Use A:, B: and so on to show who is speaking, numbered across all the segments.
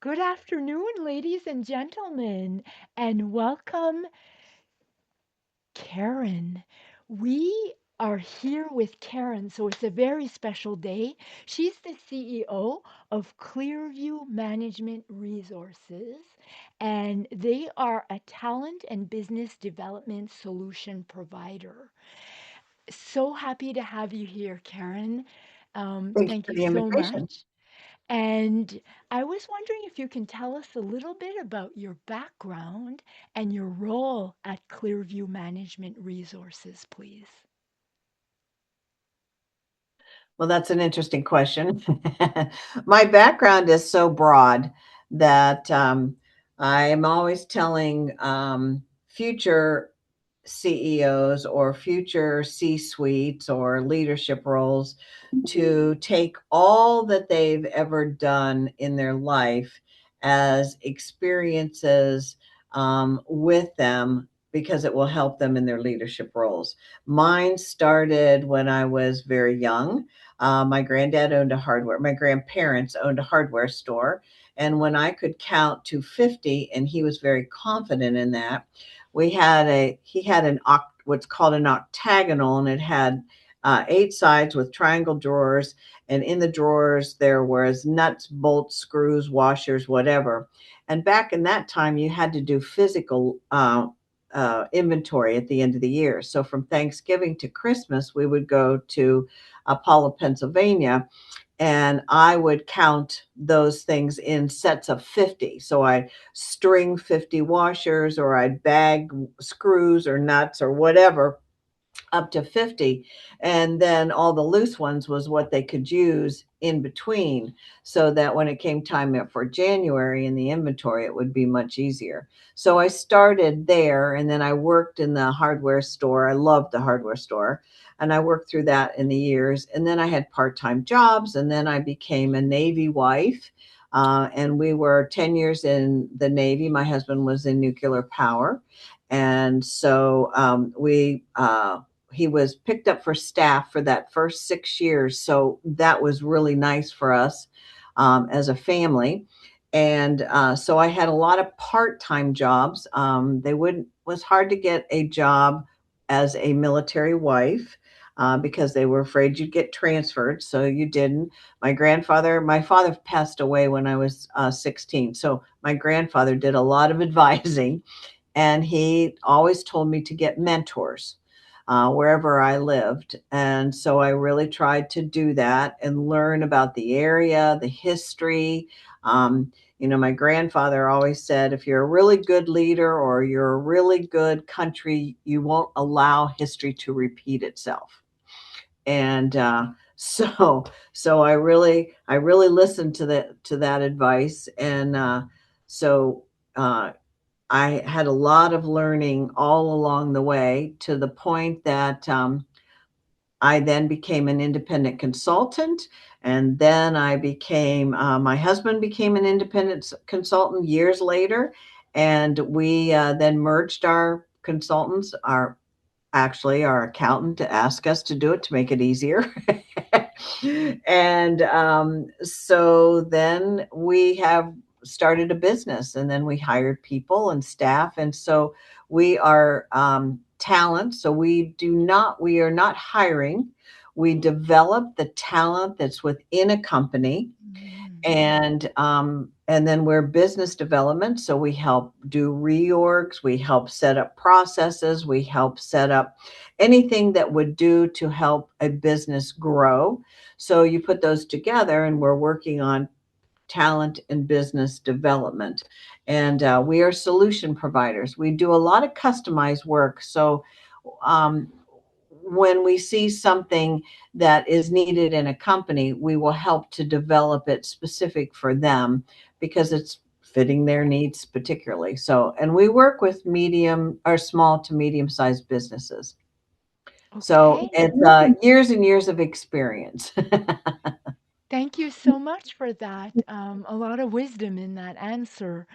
A: Good afternoon, ladies and gentlemen, and welcome, Karen. We are here with Karen, so it's a very special day. She's the CEO of Clearview Management Resources, and they are a talent and business development solution provider. So happy to have you here, Karen.
B: Thank you
A: Thank
B: for
A: you
B: the
A: so
B: invitation.
A: much. And I was wondering if you can tell us a little bit about your background and your role at Clearview Management Resources, please.
B: Well, that's an interesting question. My background is so broad that I'm always telling future CEOs or future C suites or leadership roles to take all that they've ever done in their life as experiences with them because it will help them in their leadership roles. Mine started when I was very young. My granddad owned a hardware, my grandparents owned a hardware store. And when I could count to 50, and he was very confident in that, he had what's called an octagonal, and it had 8 sides with triangle drawers. And in the drawers, there was nuts, bolts, screws, washers, whatever. And back in that time, you had to do physical inventory at the end of the year. So from Thanksgiving to Christmas, we would go to Paula, Pennsylvania, and I would count those things in sets of 50. So I'd string 50 washers, or I'd bag screws or nuts or whatever up to 50, and then all the loose ones was what they could use in between, so that when it came time for January in the inventory, it would be much easier. So I started there, and then I worked in the hardware store. I loved the hardware store, and I worked through that in the years, and then I had part-time jobs, and then I became a Navy wife. And we were 10 years in the Navy. My husband was in nuclear power. And so he was picked up for staff for that first 6 years. So that was really nice for us as a family. And so I had a lot of part-time jobs. They wouldn't was hard to get a job as a military wife because they were afraid you'd get transferred. So you didn't. My father passed away when I was 16. So my grandfather did a lot of advising, and he always told me to get mentors wherever I lived. And so I really tried to do that and learn about the area, the history. My grandfather always said, if you're a really good leader or you're a really good country, you won't allow history to repeat itself. And so I really listened to that advice. And so I had a lot of learning all along the way, to the point that I then became an independent consultant. And then my husband became an independent consultant years later. And we then merged our consultants, our accountant asked us to do it to make it easier. And so then we have started a business, and then we hired people and staff. And so we are talent. So we are not hiring. We develop the talent that's within a company,
A: Mm.
B: and then we're business development. So we help do reorgs, we help set up processes, we help set up anything that would do to help a business grow. So you put those together, and we're working on talent and business development. And we are solution providers. We do a lot of customized work. So um, when we see something that is needed in a company, we will help to develop it specific for them because it's fitting their needs particularly. So, and we work with medium or small to medium sized businesses. So
A: Okay.
B: it's years and years of experience.
A: Thank you so much for that. A lot of wisdom in that answer.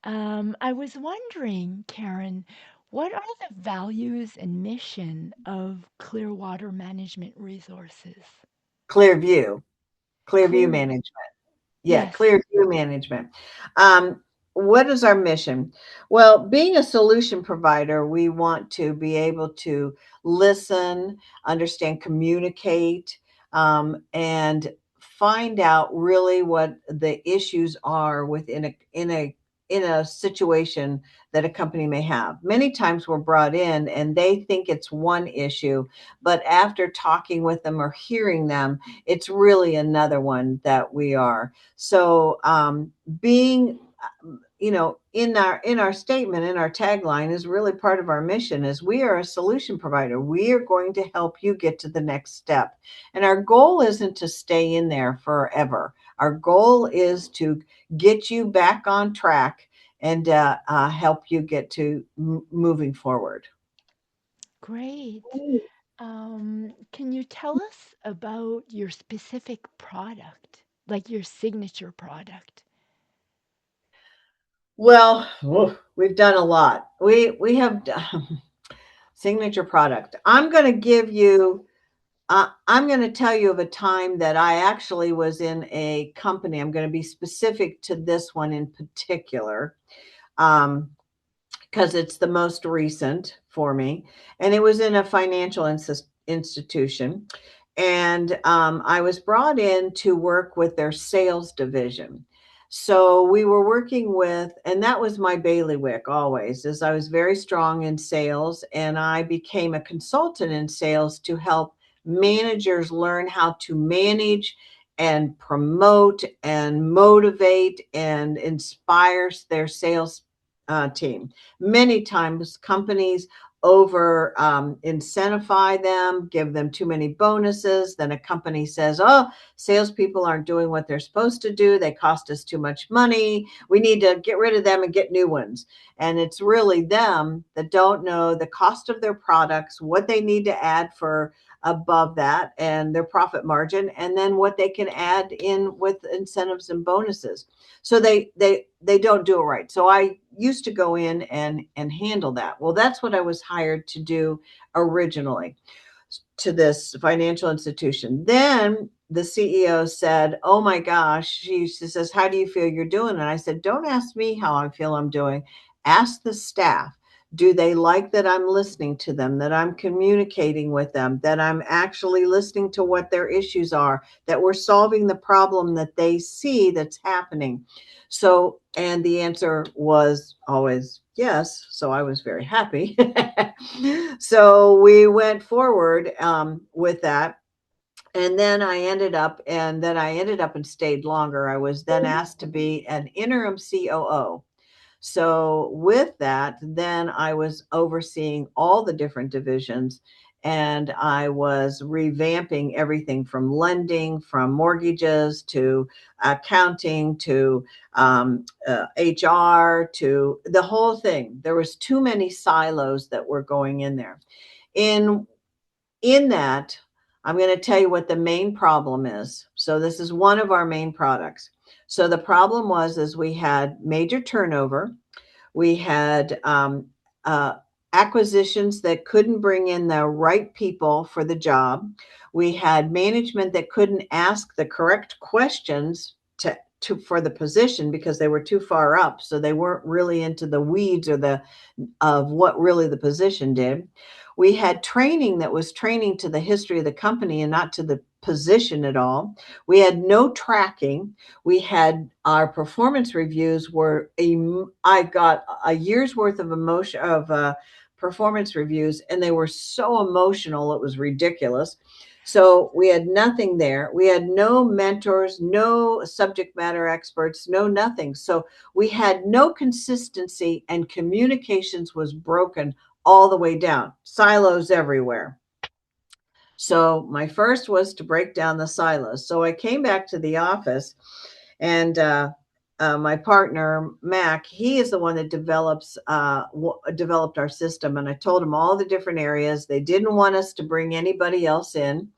A: I was wondering, Karen, what are the values and mission of Clearwater Management Resources?
B: Clearview, Clearview
A: Clear.
B: Management. Yeah,
A: Yes.
B: Clearview Management. Um, what is our mission? Well, being a solution provider, we want to be able to listen, understand, communicate, and find out really what the issues are within a situation that a company may have. Many times we're brought in and they think it's one issue, but after talking with them or hearing them, it's really another one that we are. So being in our statement, in our tagline, is really part of our mission. Is we are a solution provider. We are going to help you get to the next step, and our goal isn't to stay in there forever. Our goal is to get you back on track and help you get to moving forward.
A: Great. Can you tell us about your specific product, like your signature product?
B: Well, we've done a lot. We have signature product. I'm going to tell you of a time that I actually was in a company. I'm going to be specific to this one in particular, because it's the most recent for me. And it was in a financial institution. And I was brought in to work with their sales division. So we were working with, and that was my bailiwick always, is I was very strong in sales, and I became a consultant in sales to help managers learn how to manage and promote and motivate and inspire their sales team. Many times companies over incentivize them, give them too many bonuses. Then a company says, oh, salespeople aren't doing what they're supposed to do. They cost us too much money. We need to get rid of them and get new ones. And it's really them that don't know the cost of their products, what they need to add for above that and their profit margin, and then what they can add in with incentives and bonuses. So they don't do it right. So I used to go in and handle that. Well, that's what I was hired to do originally to this financial institution. Then the CEO said, oh my gosh, she says, how do you feel you're doing? And I said, don't ask me how I feel I'm doing. Ask the staff. Do they like that I'm listening to them, that I'm communicating with them, that I'm actually listening to what their issues are, that we're solving the problem that they see that's happening? So, and the answer was always yes. So I was very happy. So we went forward with that. And then I ended up and stayed longer. I was then asked to be an interim COO. So with that, then I was overseeing all the different divisions, and I was revamping everything from lending, from mortgages to accounting to HR to the whole thing. There was too many silos that were going in there. In in that, I'm going to tell you what the main problem is. So this is one of our main products. So the problem was is we had major turnover. We had acquisitions that couldn't bring in the right people for the job. We had management that couldn't ask the correct questions for the position because they were too far up. So they weren't really into the weeds or the of what really the position did. We had training that was training to the history of the company and not to the position at all. We had no tracking. We had our performance reviews I got a year's worth of emotion of performance reviews, and they were so emotional it was ridiculous. So we had nothing there. We had no mentors, no subject matter experts, no nothing. So we had no consistency, and communications was broken all the way down, silos everywhere. So my first was to break down the silos. So I came back to the office, and my partner Mac, he is the one that developed our system. And I told him all the different areas. They didn't want us to bring anybody else in,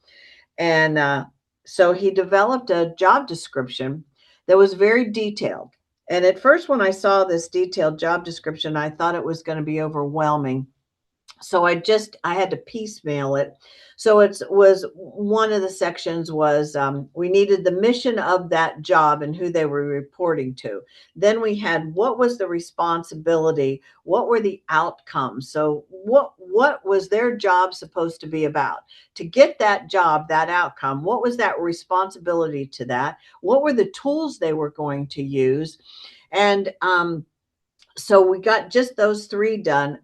B: and so he developed a job description that was very detailed. And at first, when I saw this detailed job description, I thought it was going to be overwhelming. So I had to piecemeal it. So it was one of the sections was we needed the mission of that job and who they were reporting to. Then we had what was the responsibility, what were the outcomes. So what was their job supposed to be about? To get that job, that outcome, what was that responsibility to that? What were the tools they were going to use? And so we got just those three done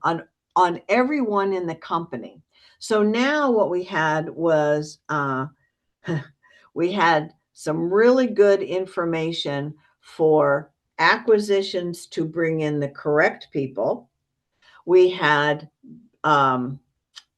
B: on everyone in the company. So now what we had was we had some really good information for acquisitions to bring in the correct people. We had um,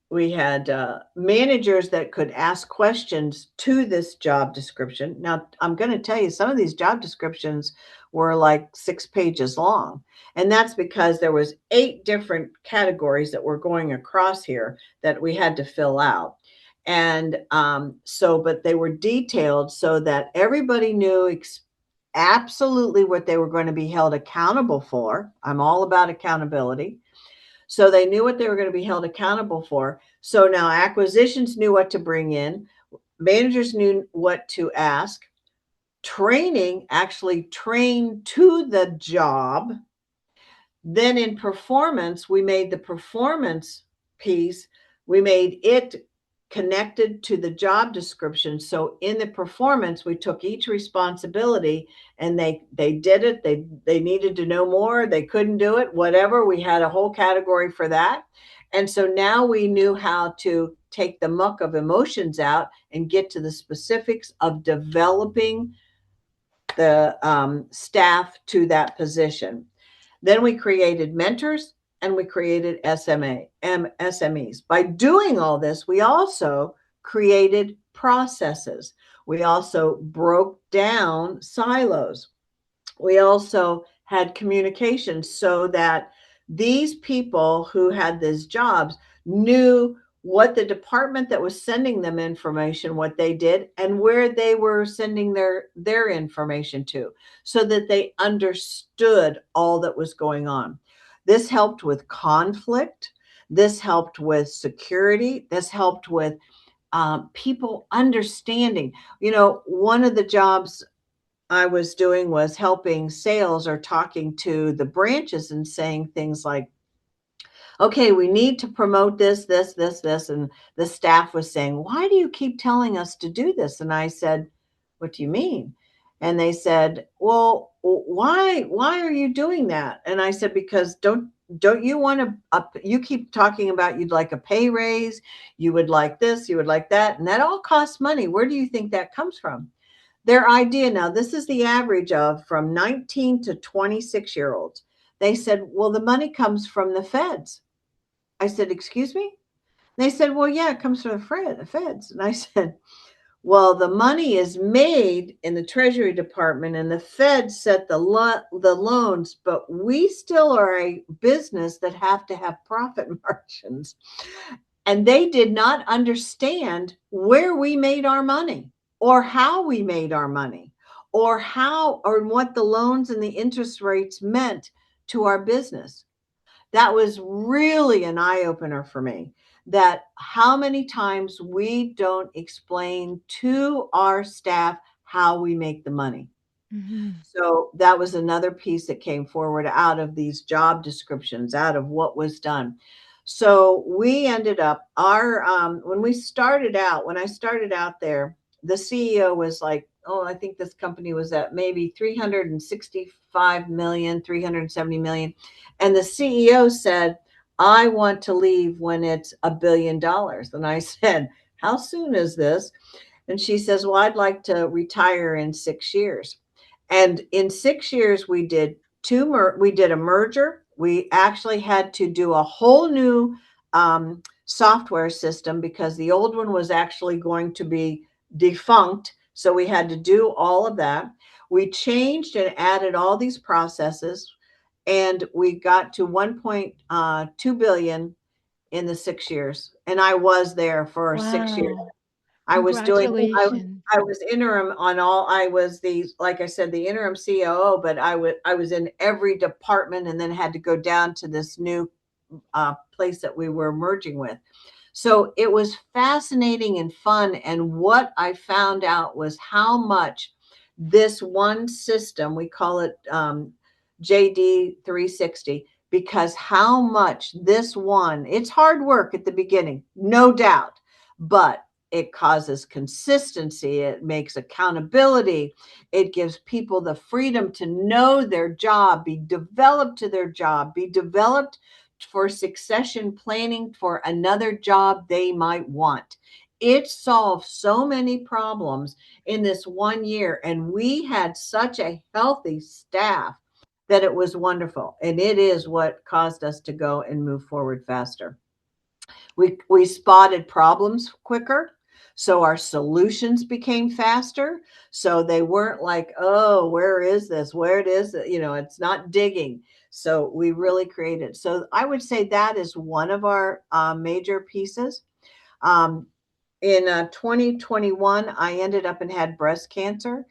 B: managers that could ask questions to this job description. Now, I'm going to tell you, some of these job descriptions were like 6 pages long, and that's because there was 8 different categories that were going across here that we had to fill out. And but they were detailed so that everybody knew absolutely what they were going to be held accountable for. I'm all about accountability, so they knew what they were going to be held accountable for. So now acquisitions knew what to bring in, managers knew what to ask, training actually trained to the job. Then in performance, we made the performance piece, we made it connected to the job description. So in the performance, we took each responsibility and they did it. They needed to know more, they couldn't do it, whatever. We had a whole category for that. And so now we knew how to take the muck of emotions out and get to the specifics of developing the staff to that position. Then we created mentors and we created SMEs. By doing all this, we also created processes. We also broke down silos. We also had communication so that these people who had these jobs knew what the department that was sending them information, what they did, and where they were sending their information to, so that they understood all that was going on. This helped with conflict. This helped with security. This helped with people understanding. One of the jobs I was doing was helping sales or talking to the branches and saying things like, okay, we need to promote this. And the staff was saying, why do you keep telling us to do this? And I said, what do you mean? And they said, well, why are you doing that? And I said, because don't you want to, you keep talking about you'd like a pay raise, you would like this, you would like that. And that all costs money. Where do you think that comes from? Their idea, now this is the average of from 19 to 26-year-olds. They said, well, the money comes from the feds. I said, excuse me? They said, well, yeah, it comes from the feds. And I said, well, the money is made in the Treasury Department and the feds set the loans, but we still are a business that have to have profit margins. And they did not understand where we made our money or how we made our money or how or what the loans and the interest rates meant to our business. That was really an eye opener for me, that how many times we don't explain to our staff how we make the money.
A: Mhm.
B: So that was another piece that came forward out of these job descriptions, out of what was done. So we ended up when I started out there, the CEO was like, oh, I think this company was at maybe 365 million, 370 million. And the CEO said, I want to leave when it's $1 billion. And I said, how soon is this? And she says, well, I'd like to retire in 6 years. And in 6 years, we did a merger. We actually had to do a whole new software system because the old one was actually going to be defunct. So we had to do all of that. We changed and added all these processes, and we got to 1.2 billion in the 6 years. And I was there for 6 years.
A: Wow.
B: I was doing
A: Congratulations.
B: I was interim on all. I was like I said, the interim COO, but I was in every department and then had to go down to this new place that we were merging with. So it was fascinating and fun. And what I found out was how much this one system, we call it JD 360, because how much this one, it's hard work at the beginning, no doubt, but it causes consistency. It makes accountability. It gives people the freedom to know their job, be developed to their job, be developed for succession planning for another job they might want. It solved so many problems in this 1 year, and we had such a healthy staff that it was wonderful. And it is what caused us to go and move forward faster. We spotted problems quicker. So our solutions became faster. So they weren't like, oh, where is this? Where it is? It's not digging. So we really created. So I would say that is one of our major pieces. Um, in 2021, I ended up and had breast cancer.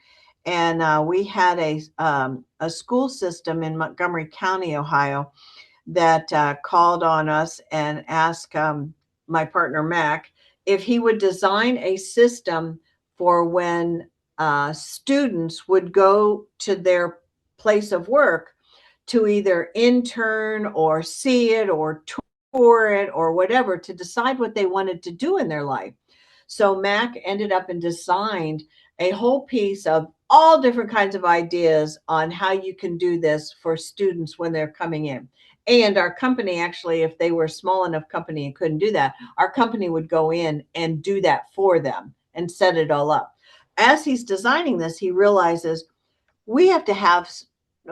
B: And we had a school system in Montgomery County, Ohio, that called on us and asked my partner Mac if he would design a system for when students would go to their place of work to either intern or see it or tour it or whatever, to decide what they wanted to do in their life. So Mac ended up and designed a whole piece of all different kinds of ideas on how you can do this for students when they're coming in. And our company, actually, if they were a small enough company and couldn't do that, our company would go in and do that for them and set it all up. As he's designing this, he realizes we have to have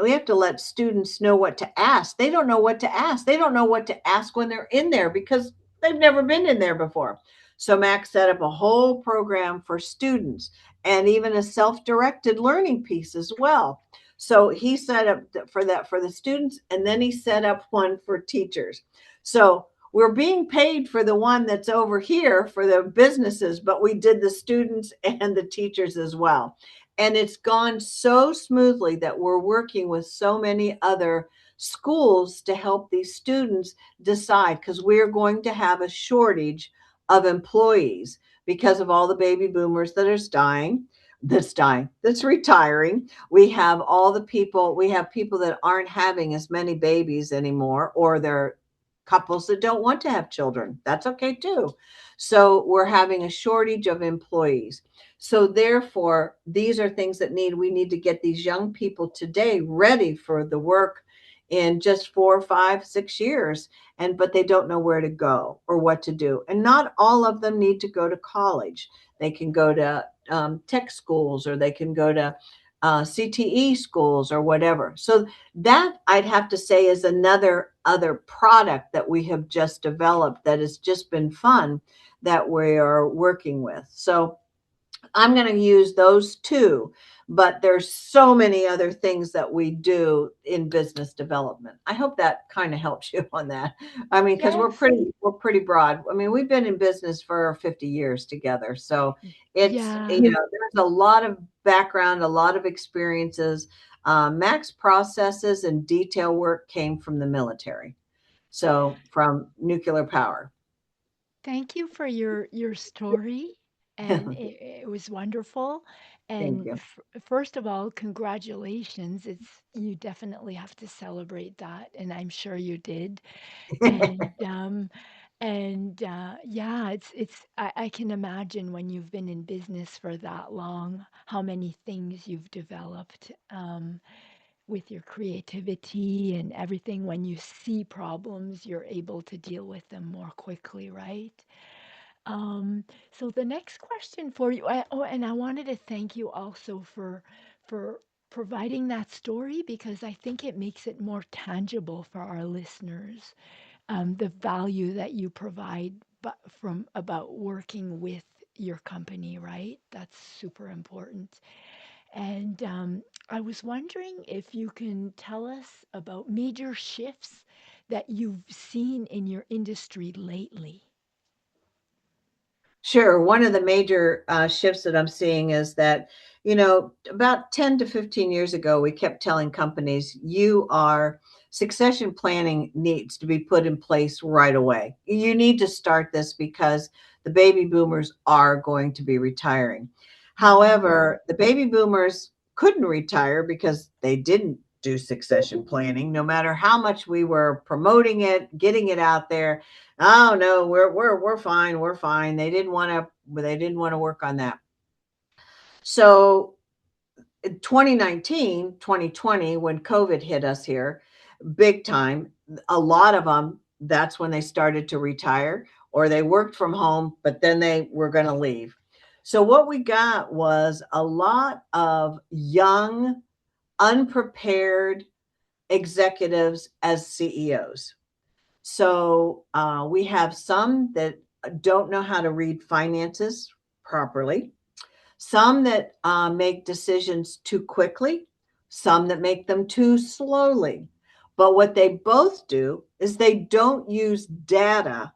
B: we have to let students know what to ask. They don't know what to ask. They don't know what to ask when they're in there because they've never been in there before. So Max set up a whole program for students and even a self-directed learning piece as well. So he set up for that for the students, and then he set up one for teachers. So we're being paid for the one that's over here for the businesses, but we did the students and the teachers as well. And it's gone so smoothly that we're working with so many other schools to help these students decide, because we're going to have a shortage of employees because of all the baby boomers that's retiring. We have people that aren't having as many babies anymore, or they're couples that don't want to have children. That's okay too. So we're having a shortage of employees. So therefore, these are things that we need to get these young people today ready for the work in just 4, 5, 6 years. But they don't know where to go or what to do. And not all of them need to go to college. They can go to tech schools, or they can go to CTE schools or whatever. So that, I'd have to say, is another other product that we have just developed that has just been fun that we are working with. So I'm going to use those two, but there's so many other things that we do in business development. I hope that kind of helps you on that. I mean, because we're
A: Yes.
B: pretty broad. I mean, we've been in business for 50 years together, so it's
A: Yeah.
B: there's a lot of background, a lot of experiences. Max processes and detail work came from the military, so from nuclear power.
A: Thank you for your story, and it was wonderful.
B: Thank
A: And
B: you.
A: first of all, congratulations. It's you definitely have to celebrate that, and I'm sure you did. And yeah, I can imagine when you've been in business for that long, how many things you've developed. With your creativity and everything, when you see problems, you're able to deal with them more quickly, right? Um, so the next question for you, and I wanted to thank you also for providing that story, because I think it makes it more tangible for our listeners, the value that you provide, but from about working with your company, right? That's super important. And I was wondering if you can tell us about major shifts that you've seen in your industry lately.
B: Sure. One of the major shifts that I'm seeing is that, about 10 to 15 years ago, we kept telling companies, you are succession planning needs to be put in place right away. You need to start this because the baby boomers are going to be retiring.
A: Mhm.
B: However, the baby boomers couldn't retire because they didn't do succession planning, no matter how much we were promoting it, getting it out there. Oh no, we're fine, we're fine. They didn't want to work on that. So 2019, 2020, when COVID hit us here big time, a lot of them, that's when they started to retire or they worked from home, but then they were going to leave. So what we got was a lot of young, unprepared executives as CEOs. So we have some that don't know how to read finances properly, some that make decisions too quickly, some that make them too slowly. But what they both do is they don't use data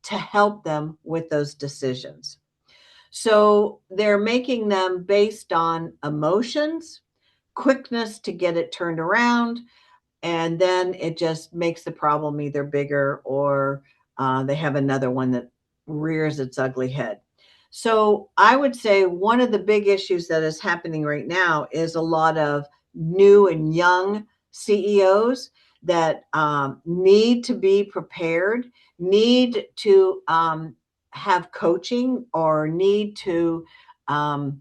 B: to help them with those decisions. So they're making them based on emotions, quickness to get it turned around, and then it just makes the problem either bigger or they have another one that rears its ugly head. So I would say one of the big issues that is happening right now is a lot of new and young CEOs that need to be prepared, need to have coaching, or need to um,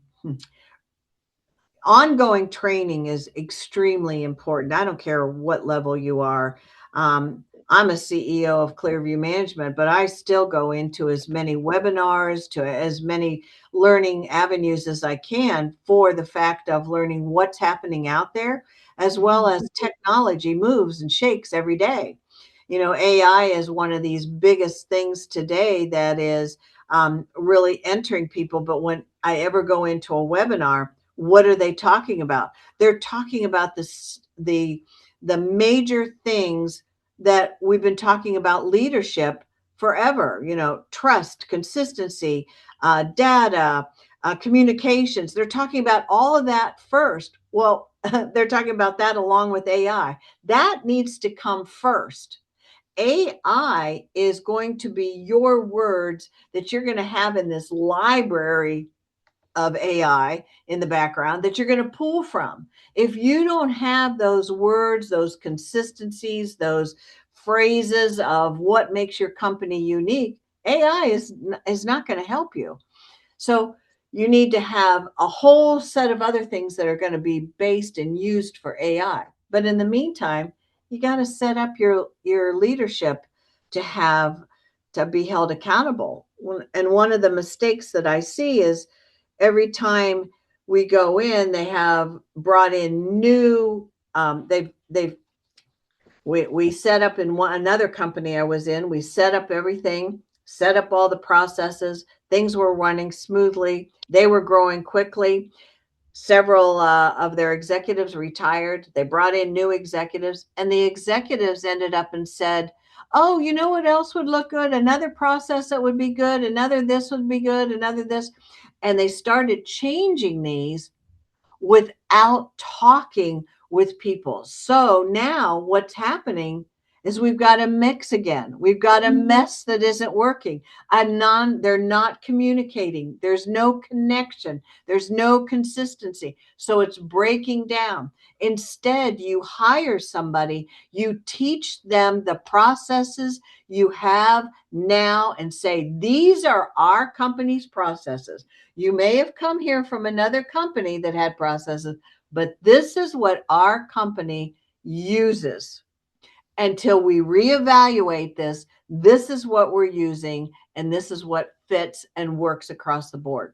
B: ongoing training is extremely important. I don't care what level you are. I'm a CEO of Clearview Management, but I still go into as many webinars, to as many learning avenues as I can for the fact of learning what's happening out there, as well
A: Mhm.
B: as technology moves and shakes every day. AI is one of these biggest things today that is really entering people. But when I ever go into a webinar, what are they talking about? They're talking about the major things that we've been talking about leadership forever. Trust, consistency, data, communications. They're talking about all of that first. Well, they're talking about that along with AI. That needs to come first. AI is going to be your words that you're going to have in this library of AI in the background that you're going to pull from. If you don't have those words, those consistencies, those phrases of what makes your company unique, AI is not going to help you. So you need to have a whole set of other things that are going to be based and used for AI. But in the meantime, you got to set up your leadership to have to be held accountable. And one of the mistakes that I see is every time we go in, they have brought in new. They've we set up in another company I was in. We set up everything, set up all the processes. Things were running smoothly. They were growing quickly. Several of their executives retired. They brought in new executives, and the executives ended up and said, "Oh, you know what else would look good? Another process that would be good. Another this would be good. Another this." And they started changing these without talking with people. So now what's happening is we've got a mix again. We've got a mess that isn't working. They're not communicating. There's no connection. There's no consistency. So it's breaking down. Instead, you hire somebody, you teach them the processes you have now and say, these are our company's processes. You may have come here from another company that had processes, but this is what our company uses. Until we reevaluate this, this is what we're using, and this is what fits and works across the board.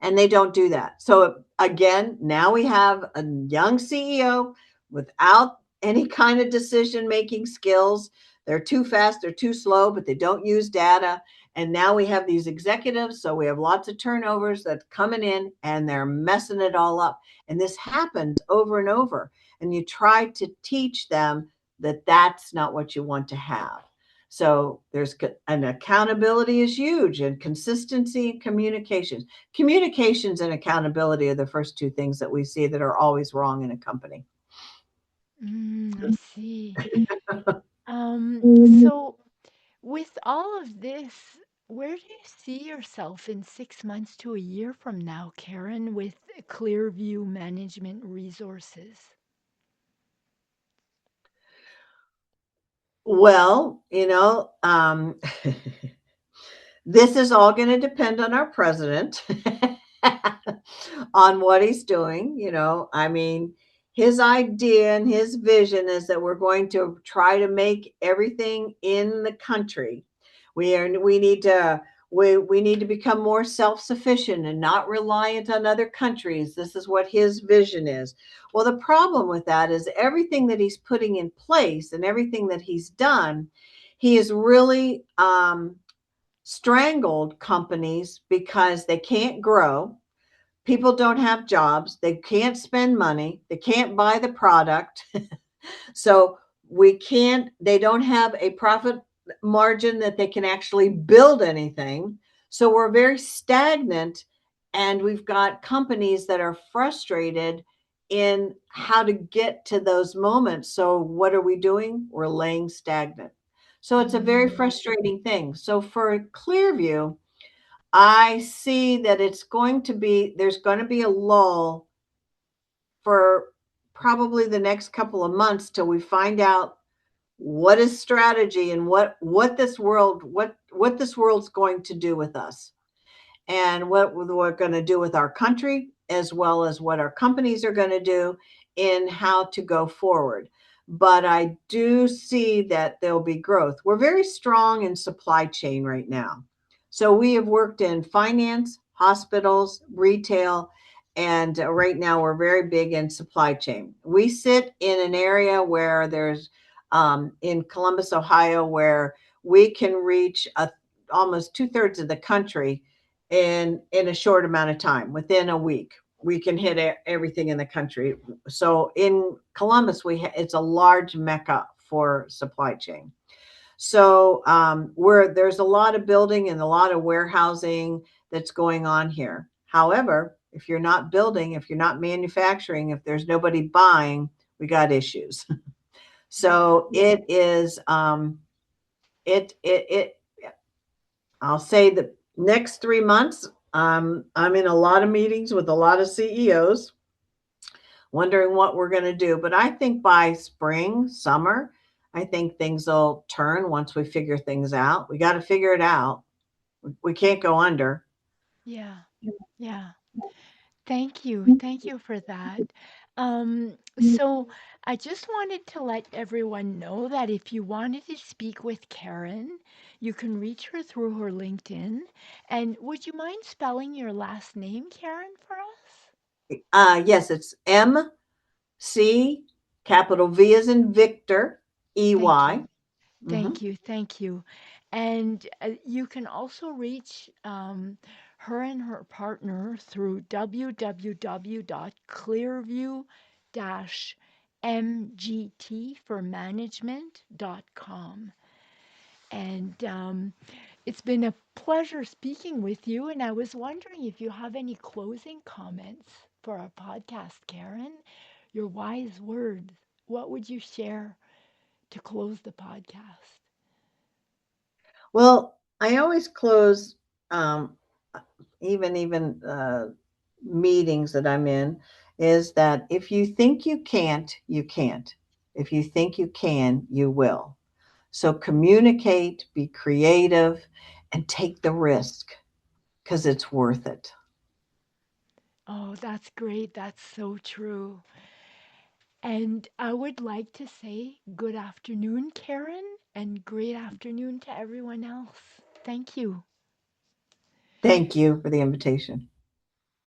B: And they don't do that. So again, now we have a young CEO without any kind of decision making skills. They're too fast, they're too slow, but they don't use data. And now we have these executives, so we have lots of turnovers that's coming in and they're messing it all up. And this happens over and over. And you try to teach them that that's not what you want to have. So there's an accountability is huge, and consistency and communications. Communications and accountability are the first two things that we see that are always wrong in a company.
A: I see. So with all of this, where do you see yourself in 6 months to a year from now, Karen, with Clearview Management Resources?
B: Well, this is all going to depend on our president, on what he's doing. I mean, his idea and his vision is that we're going to try to make everything in the country. We need to we need to become more self-sufficient and not reliant on other countries. This is what his vision is. Well, the problem with that is everything that he's putting in place and everything that he's done, he is really strangled companies because they can't grow. People don't have jobs. They can't spend money. They can't buy the product. So they don't have a profit margin that they can actually build anything. So we're very stagnant, and we've got companies that are frustrated in how to get to those moments. So what are we doing? We're laying stagnant. So it's a very
A: Mm,
B: frustrating thing. So for Clearview, I see that there's going to be a lull for probably the next couple of months till we find out what is strategy and what this world's going to do with us, and what we're going to do with our country, as well as what our companies are going to do in how to go forward. But I do see that there'll be growth. We're very strong in supply chain right now. So we have worked in finance, hospitals, retail, and right now we're very big in supply chain. We sit in an area where there's in Columbus, Ohio, where we can reach almost two-thirds of the country in a short amount of time. Within a week, we can hit everything in the country. So in Columbus, it's a large mecca for supply chain. So where there's a lot of building and a lot of warehousing that's going on here. However, if you're not building, if you're not manufacturing, if there's nobody buying, we got issues.
A: yeah.
B: So it is it I'll say the next 3 months, I'm in a lot of meetings with a lot of CEOs, wondering what we're going to do. But I think by spring, summer, I think things will turn once we figure things out. We got to figure it out. We can't go under.
A: Yeah. Yeah. Thank you. Thank you for that. So I just wanted to let everyone know that if you wanted to speak with Karen, you can reach her through her LinkedIn. And would you mind spelling your last name, Karen, for us?
B: Yes, it's MC, capital V as in Victor,
A: Thank
B: EY.
A: you.
B: Mhm.
A: Thank you. Thank you. And you can also reach her and her partner through www.clearview-mgt for management.com. And it's been a pleasure speaking with you. And I was wondering if you have any closing comments for our podcast, Karen, your wise words. What would you share to close the podcast?
B: Well, I always close, um, even meetings that I'm in, is that if you think you can't, you can't. If you think you can, you will. So communicate, be creative, and take the risk because it's worth it.
A: Oh, that's great. That's so true. And I would like to say good afternoon, Karen, and great afternoon to everyone else. Thank you.
B: Thank you for the invitation.